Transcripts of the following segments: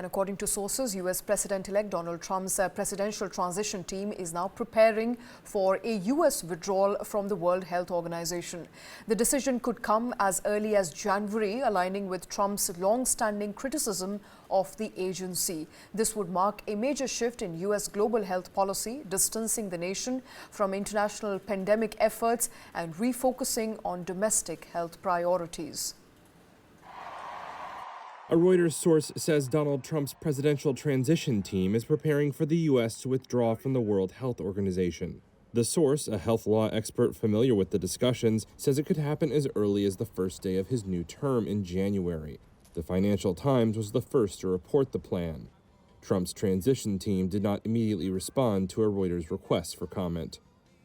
And according to sources, U.S. President-elect Donald Trump's presidential transition team is now preparing for a U.S. withdrawal from the World Health Organization. The decision could come as early as January, aligning with Trump's long-standing criticism of the agency. This would mark a major shift in U.S. global health policy, distancing the nation from international pandemic efforts and refocusing on domestic health priorities. A Reuters source says Donald Trump's presidential transition team is preparing for the U.S. to withdraw from the World Health Organization. The source, a health law expert familiar with the discussions, says it could happen as early as the first day of his new term in January. The Financial Times was the first to report the plan. Trump's transition team did not immediately respond to a Reuters request for comment.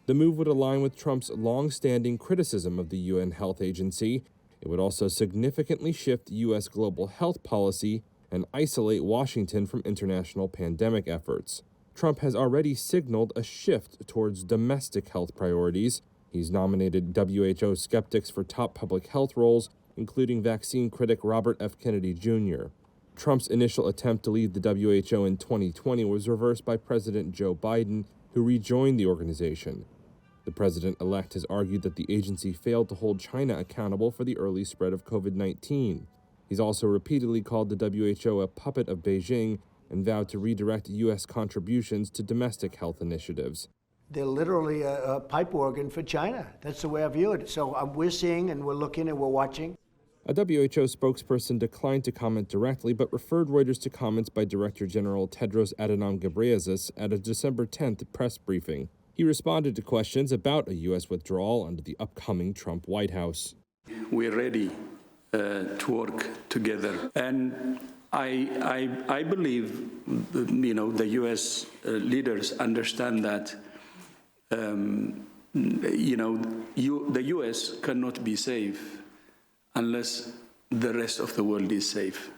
The move would align with Trump's long-standing criticism of the UN Health Agency. It would also significantly shift U.S. global health policy and isolate Washington from international pandemic efforts. Trump has already signaled a shift towards domestic health priorities. He's nominated WHO skeptics for top public health roles, including vaccine critic Robert F. Kennedy Jr. Trump's initial attempt to lead the WHO in 2020 was reversed by President Joe Biden, who rejoined the organization. The president-elect has argued that the agency failed to hold China accountable for the early spread of COVID-19. He's also repeatedly called the WHO a puppet of Beijing and vowed to redirect U.S. contributions to domestic health initiatives. They're literally a pipe organ for China. That's the way I view it. So we're seeing and we're looking and we're watching. A WHO spokesperson declined to comment directly, but referred Reuters to comments by Director General Tedros Adhanom Ghebreyesus at a December 10th press briefing. He responded to questions about a U.S. withdrawal under the upcoming Trump White House. We're ready to work together. And I believe, the U.S. leaders understand that, the U.S. cannot be safe unless the rest of the world is safe.